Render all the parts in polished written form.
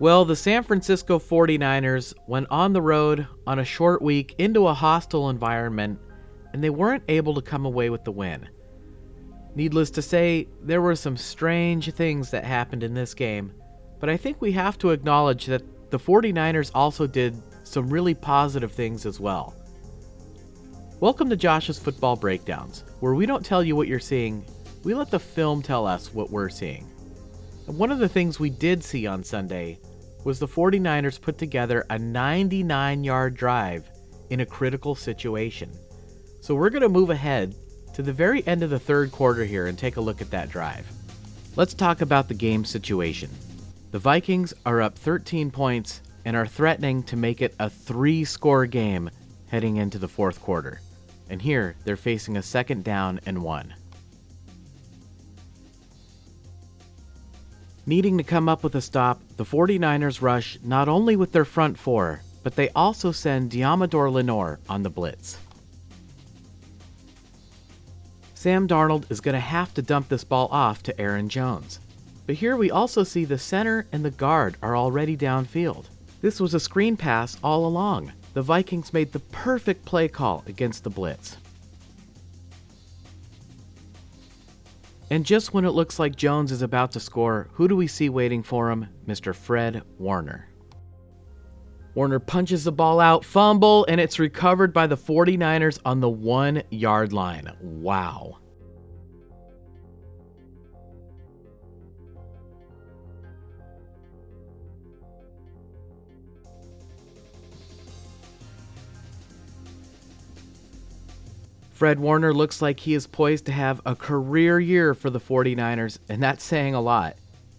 Well, the San Francisco 49ers went on the road on a short week into a hostile environment, and they weren't able to come away with the win. Needless to say, there were some strange things that happened in this game, but I think we have to acknowledge that the 49ers also did some really positive things as well. Welcome to Josh's Football Breakdowns, where we don't tell you what you're seeing, we let the film tell us what we're seeing. And one of the things we did see on Sunday was the 49ers put together a 99-yard drive in a critical situation. So we're going to move ahead to the very end of the third quarter here and take a look at that drive. Let's talk about the game situation. The Vikings are up 13 points and are threatening to make it a 3-score game heading into the fourth quarter. And here they're facing a 2nd down and 1. Needing to come up with a stop, the 49ers rush not only with their front four, but they also send Diamador Lenore on the blitz. Sam Darnold is going to have to dump this ball off to Aaron Jones. But here we also see the center and the guard are already downfield. This was a screen pass all along. The Vikings made the perfect play call against the blitz. And just when it looks like Jones is about to score, who do we see waiting for him? Mr. Fred Warner. Warner punches the ball out, fumble, and it's recovered by the 49ers on the 1-yard line. Wow. Fred Warner looks like he is poised to have a career year for the 49ers, and that's saying a lot.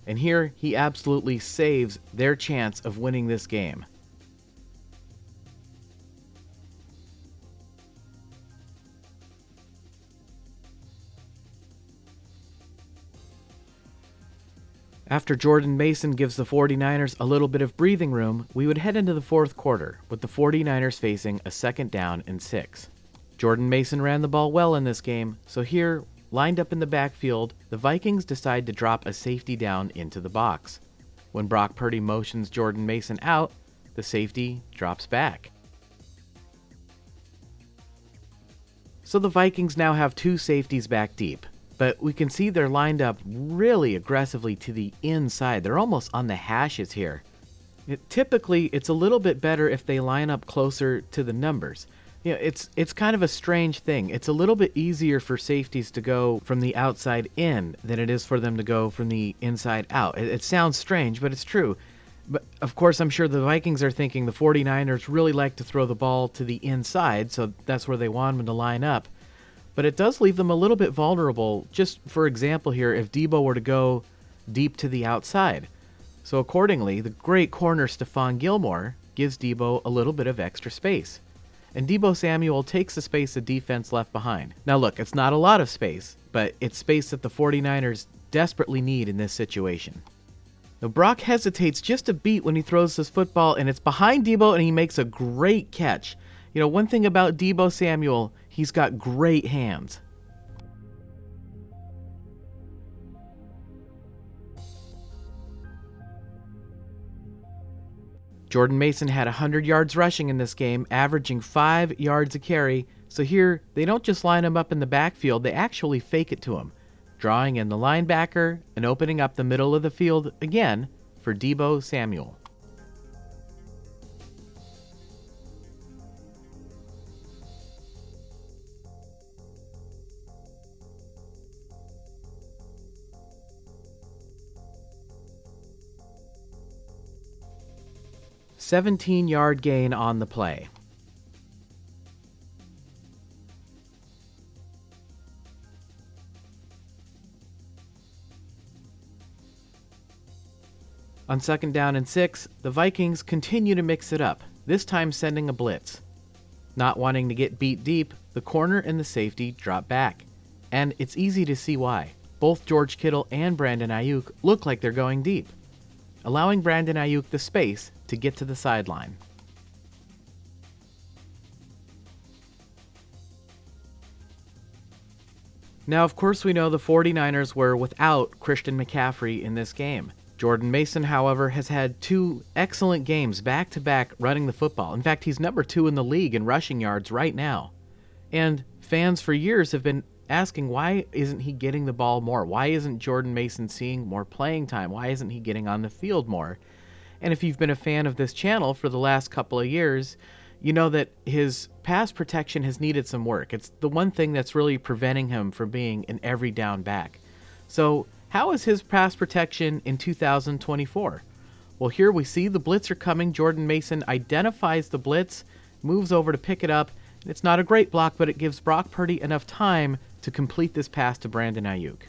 And here, he absolutely saves their chance of winning this game. After Jordan Mason gives the 49ers a little bit of breathing room, we would head into the fourth quarter, with the 49ers facing a 2nd down and 6. Jordan Mason ran the ball well in this game, so here, lined up in the backfield, the Vikings decide to drop a safety down into the box. When Brock Purdy motions Jordan Mason out, the safety drops back. So the Vikings now have 2 safeties back deep, but we can see they're lined up really aggressively to the inside. They're almost on the hashes here. Typically, it's a little bit better if they line up closer to the numbers. You know, it's kind of a strange thing. It's a little bit easier for safeties to go from the outside in than it is for them to go from the inside out. It sounds strange, but it's true. But of course, I'm sure the Vikings are thinking the 49ers really like to throw the ball to the inside, so that's where they want them to line up. But it does leave them a little bit vulnerable, just for example here, if Debo were to go deep to the outside. So accordingly, the great corner Stephon Gilmore gives Debo a little bit of extra space. And Deebo Samuel takes the space the defense left behind. Now look, it's not a lot of space, but it's space that the 49ers desperately need in this situation. Now Brock hesitates just a beat when he throws this football, and it's behind Deebo, and he makes a great catch. You know, one thing about Deebo Samuel, he's got great hands. Jordan Mason had 100 yards rushing in this game, averaging 5 yards a carry. So here, they don't just line him up in the backfield, they actually fake it to him, drawing in the linebacker and opening up the middle of the field again for Deebo Samuel. A 17-yard gain on the play. On 2nd down and 6, the Vikings continue to mix it up, this time sending a blitz. Not wanting to get beat deep, the corner and the safety drop back. And it's easy to see why. Both George Kittle and Brandon Ayuk look like they're going deep, allowing Brandon Ayuk the space to get to the sideline. Now, of course, we know the 49ers were without Christian McCaffrey in this game. Jordan Mason, however, has had 2 excellent games back-to-back running the football. In fact, he's number 2 in the league in rushing yards right now. And fans for years have been asking, why isn't he getting the ball more? Why isn't Jordan Mason seeing more playing time? Why isn't he getting on the field more? And if you've been a fan of this channel for the last couple of years, you know that his pass protection has needed some work. It's the one thing that's really preventing him from being an every down back. So how is his pass protection in 2024? Well, here we see the blitz are coming. Jordan Mason identifies the blitz, moves over to pick it up. It's not a great block, but it gives Brock Purdy enough time to complete this pass to Brandon Ayuk.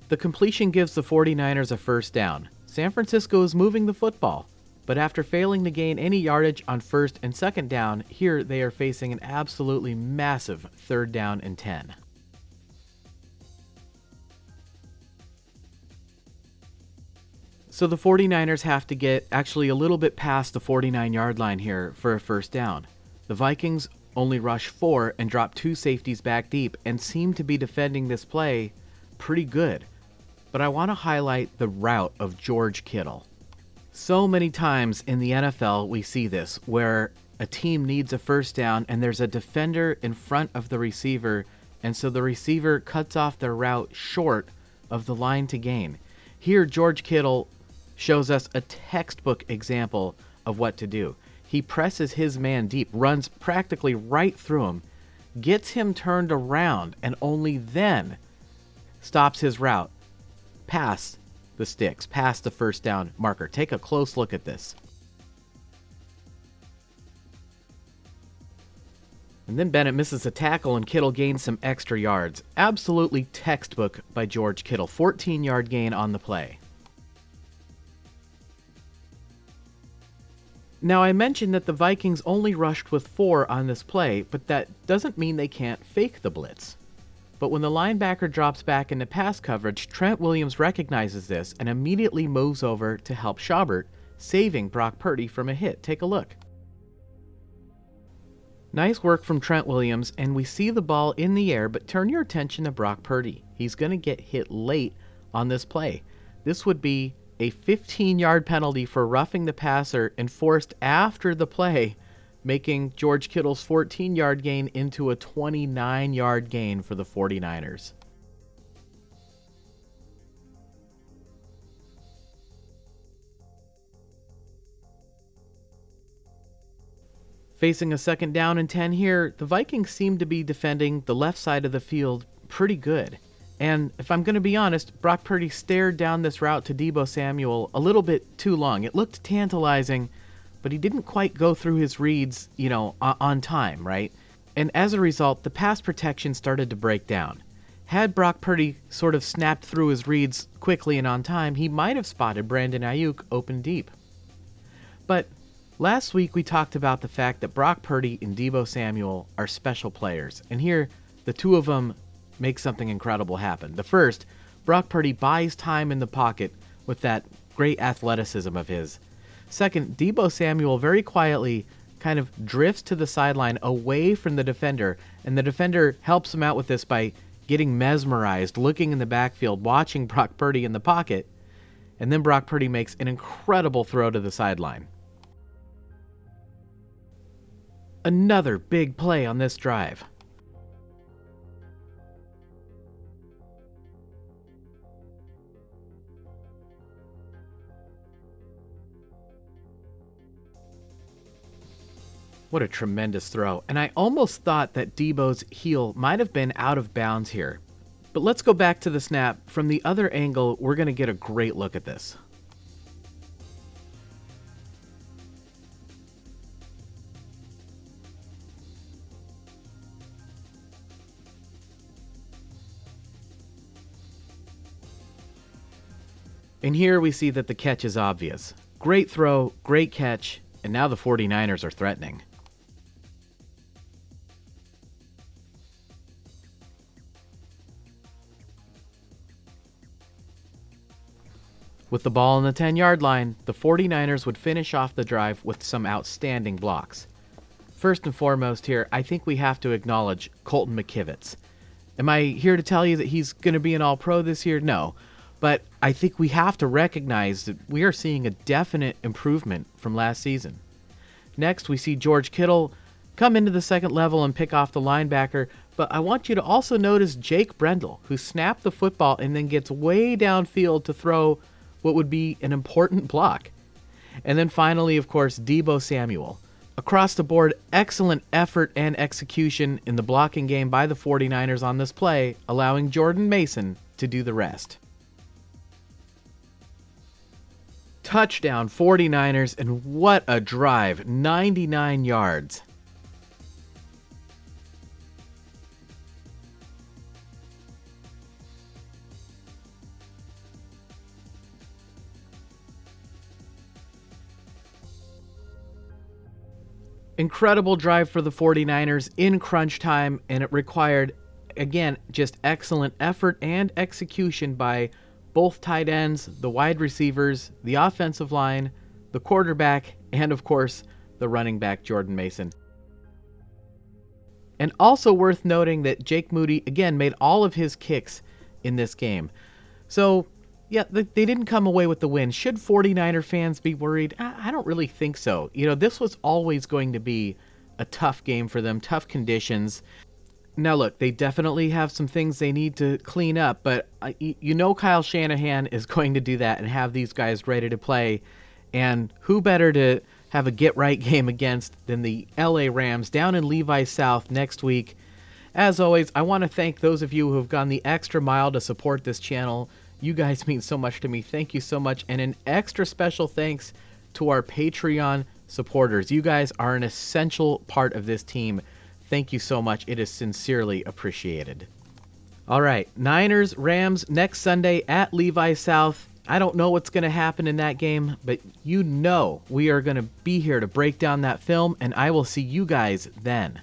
The completion gives the 49ers a first down. San Francisco is moving the football, but after failing to gain any yardage on first and second down, here they are facing an absolutely massive 3rd down and 10. So the 49ers have to get actually a little bit past the 49-yard line here for a first down. The Vikings only rush 4 and drop 2 safeties back deep and seem to be defending this play pretty good. But I want to highlight the route of George Kittle. So many times in the NFL we see this, where a team needs a first down and there's a defender in front of the receiver, and so the receiver cuts off their route short of the line to gain. Here, George Kittle shows us a textbook example of what to do. He presses his man deep, runs practically right through him, gets him turned around, and only then stops his route past the sticks, past the first down marker. Take a close look at this. And then Bennett misses a tackle and Kittle gains some extra yards. Absolutely textbook by George Kittle. 14-yard gain on the play. Now, I mentioned that the Vikings only rushed with 4 on this play, but that doesn't mean they can't fake the blitz. But when the linebacker drops back into pass coverage, Trent Williams recognizes this and immediately moves over to help Schaubert, saving Brock Purdy from a hit. Take a look. Nice work from Trent Williams, and we see the ball in the air, but turn your attention to Brock Purdy. He's going to get hit late on this play. This would be a 15-yard penalty for roughing the passer enforced after the play, making George Kittle's 14-yard gain into a 29-yard gain for the 49ers. Facing a 2nd down and 10 here, the Vikings seem to be defending the left side of the field pretty good. And if I'm going to be honest, Brock Purdy stared down this route to Deebo Samuel a little bit too long. It looked tantalizing, but he didn't quite go through his reads, on time, right? And as a result, the pass protection started to break down. Had Brock Purdy sort of snapped through his reads quickly and on time, he might have spotted Brandon Ayuk open deep. But last week we talked about the fact that Brock Purdy and Deebo Samuel are special players, and here the two of them make something incredible happen. The first, Brock Purdy buys time in the pocket with that great athleticism of his. Second, Deebo Samuel very quietly kind of drifts to the sideline away from the defender, and the defender helps him out with this by getting mesmerized, looking in the backfield, watching Brock Purdy in the pocket, and then Brock Purdy makes an incredible throw to the sideline. Another big play on this drive. What a tremendous throw. And I almost thought that Deebo's heel might have been out of bounds here. But let's go back to the snap. From the other angle, we're going to get a great look at this. And here we see that the catch is obvious. Great throw, great catch, and now the 49ers are threatening. With the ball on the 10-yard line, the 49ers would finish off the drive with some outstanding blocks. First and foremost here, I think we have to acknowledge Colton McKivitz. Am I here to tell you that he's going to be an All-Pro this year? No. But I think we have to recognize that we are seeing a definite improvement from last season. Next, we see George Kittle come into the second level and pick off the linebacker, but I want you to also notice Jake Brendel, who snapped the football and then gets way downfield to throw what would be an important block. And then finally, of course, Deebo Samuel. Across the board, excellent effort and execution in the blocking game by the 49ers on this play, allowing Jordan Mason to do the rest. Touchdown 49ers, and what a drive, 99 yards. Incredible drive for the 49ers in crunch time, and it required, again, just excellent effort and execution by both tight ends, the wide receivers, the offensive line, the quarterback, and of course, the running back, Jordan Mason. And also worth noting that Jake Moody, again, made all of his kicks in this game. So, yeah, they didn't come away with the win. Should 49er fans be worried? I don't really think so. You know, this was always going to be a tough game for them, tough conditions. Now, look, they definitely have some things they need to clean up, but you know Kyle Shanahan is going to do that and have these guys ready to play. And who better to have a get-right game against than the LA Rams down in Levi South next week. As always, I want to thank those of you who have gone the extra mile to support this channel. You guys mean so much to me. Thank you so much. And an extra special thanks to our Patreon supporters. You guys are an essential part of this team. Thank you so much. It is sincerely appreciated. All right, Niners, Rams next Sunday at Levi South. I don't know what's going to happen in that game, but you know we are going to be here to break down that film, and I will see you guys then.